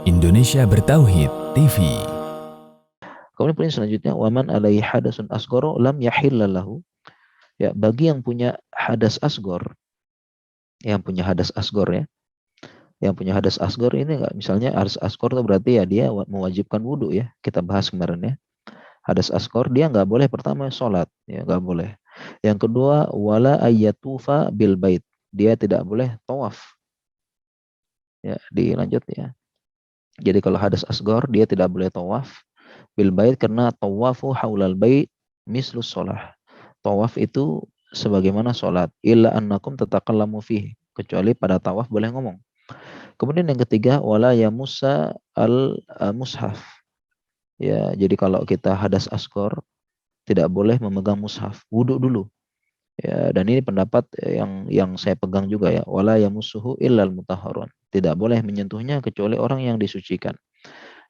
Indonesia Bertauhid TV. Kemudian poin selanjutnya, waman alaihi hadasun asgoro lam yahillallahu. Ya, bagi yang punya hadas asgor, ya, yang punya hadas asgor ini enggak, misalnya hadas asgor itu berarti ya dia mewajibkan wudhu ya. Kita bahas kemarin ya. Hadas asgor dia nggak boleh pertama sholat, ya nggak boleh. Yang kedua, wala ayyatufa bil bait. Dia tidak boleh tawaf. Ya, dilanjut ya. Jadi kalau hadas asgor dia tidak boleh tawaf bil bait karena tawafu haulal bait mislus sholah. Tawaf itu sebagaimana sholat. Illa annakum tatakallamu fihi. Kecuali pada tawaf boleh ngomong. Kemudian yang ketiga, wala yamusa al mushaf. Ya, jadi kalau kita hadas asgor tidak boleh memegang mushaf. Wudhu dulu. Ya, dan ini pendapat yang saya pegang juga ya. Wala yamusuhu illal mutahharun. Tidak boleh menyentuhnya kecuali orang yang disucikan.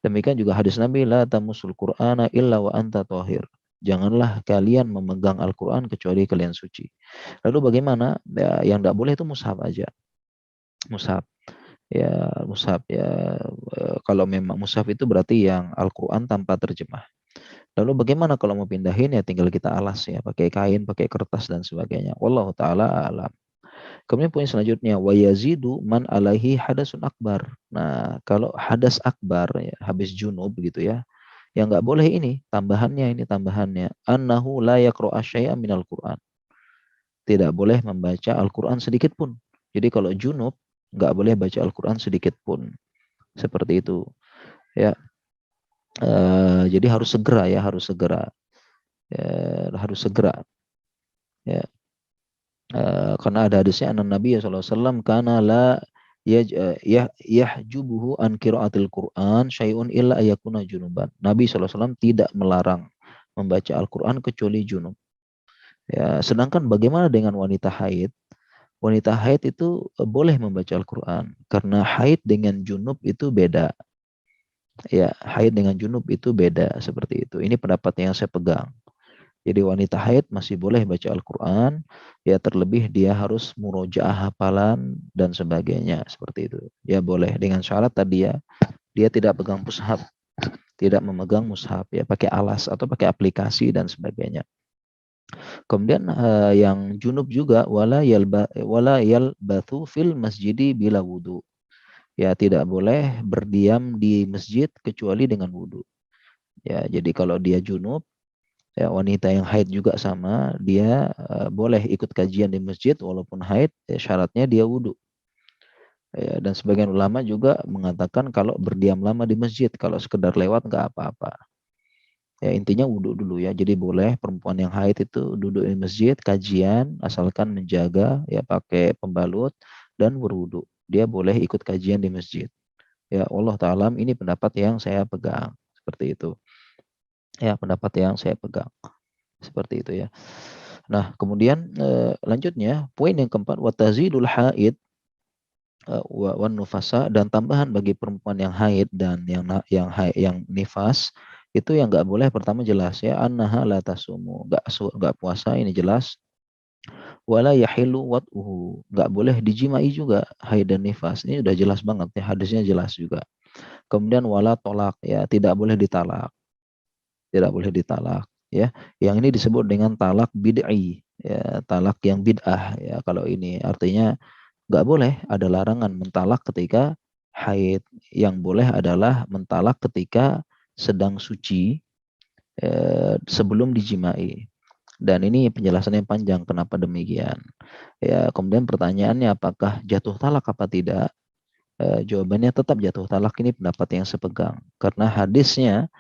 Demikian juga hadis Nabi, la tamusul Qur'ana illa wa anta tahir. Janganlah kalian memegang Al-Quran kecuali kalian suci. Lalu bagaimana? Ya, yang tidak boleh itu mushaf aja. Mushaf. Ya, mushaf ya. Kalau memang mushaf itu berarti yang Al-Quran tanpa terjemah. Lalu bagaimana kalau mau pindahin ya tinggal kita alas ya, pakai kain, pakai kertas dan sebagainya. Wallahu taala alam. Kemudian poin selanjutnya, wa yazidu man alaihi hadasun akbar. Nah, kalau hadas akbar ya, habis junub gitu ya. Yang nggak boleh ini tambahannya. Annahu la yaqra'a syai'an minal Qur'an. Tidak boleh membaca Al-Qur'an sedikit pun. Jadi kalau junub nggak boleh baca Al-Qur'an sedikit pun. Seperti itu. Ya. Jadi harus segera ya, harus segera. Ya, harus segera. Ya. Karena ada hadisnya anak Nabi SAW karena la yahjubuhu an qiraatil Qur'an syai'un illa ayakuna junuban. Nabi SAW tidak melarang membaca Al-Quran kecuali junub. Ya, sedangkan bagaimana dengan wanita haid? Wanita haid itu boleh membaca Al-Quran karena haid dengan junub itu beda. Ya, haid dengan junub itu beda seperti itu. Ini pendapat yang saya pegang. Jadi wanita haid masih boleh baca Al-Quran, ya terlebih dia harus murojaah hafalan dan sebagainya seperti itu. Ya boleh dengan syarat tadi ya, dia tidak pegang mushaf, tidak memegang mushaf ya, pakai alas atau pakai aplikasi dan sebagainya. Kemudian yang junub juga wala yalbathu fil masjidi bila wudu. Ya tidak boleh berdiam di masjid kecuali dengan wudu. Ya jadi kalau dia junub, ya, wanita yang haid juga sama, dia boleh ikut kajian di masjid walaupun haid, ya, syaratnya dia wudhu. Ya, dan sebagian ulama juga mengatakan kalau berdiam lama di masjid, kalau sekedar lewat nggak apa-apa. Ya intinya wudhu dulu ya. Jadi boleh perempuan yang haid itu duduk di masjid, kajian, asalkan menjaga, ya pakai pembalut dan berwudhu. Dia boleh ikut kajian di masjid. Ya Allah Ta'ala ini pendapat yang saya pegang. Seperti itu. Ya pendapat yang saya pegang. Seperti itu ya. Nah, kemudian lanjutnya poin yang keempat, watazidul haid wan nufasa, dan tambahan bagi perempuan yang haid dan yang nifas itu yang nggak boleh pertama jelas ya, annaha la tasumu, nggak puasa ini jelas, wala yahilu wat'uhu, nggak boleh dijimai juga haid dan nifas, ini udah jelas banget ya, hadisnya jelas juga. Kemudian wala tolak ya, tidak boleh ditalak ya. Yang ini disebut dengan talak bid'i ya, talak yang bid'ah ya. Kalau ini artinya nggak boleh, ada larangan mentalak ketika haid. Yang boleh adalah mentalak ketika sedang suci sebelum dijimai. Dan ini penjelasannya panjang kenapa demikian. Ya, kemudian pertanyaannya apakah jatuh talak apa tidak? Jawabannya tetap jatuh talak, ini pendapat yang sepegang. Karena hadisnya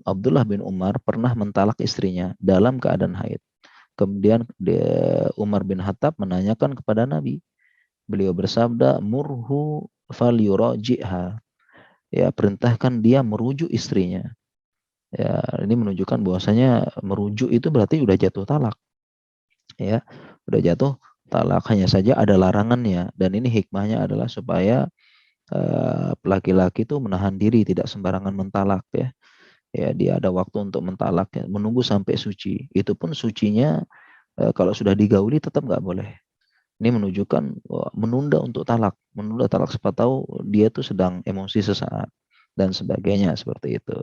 Abdullah bin Umar pernah mentalak istrinya dalam keadaan haid. Kemudian Umar bin Khattab menanyakan kepada Nabi. Beliau bersabda, murhu falyuraji'ha. Ya, perintahkan dia merujuk istrinya. Ya, ini menunjukkan bahwasanya merujuk itu berarti udah jatuh talak. Ya, udah jatuh talak, hanya saja ada larangannya, dan ini hikmahnya adalah supaya laki-laki itu menahan diri, tidak sembarangan mentalak ya. Ya, dia ada waktu untuk mentalak ya, menunggu sampai suci. Itu pun sucinya kalau sudah digauli tetap nggak boleh. Ini menunjukkan menunda untuk talak, siapa tahu dia tuh sedang emosi sesaat dan sebagainya seperti itu.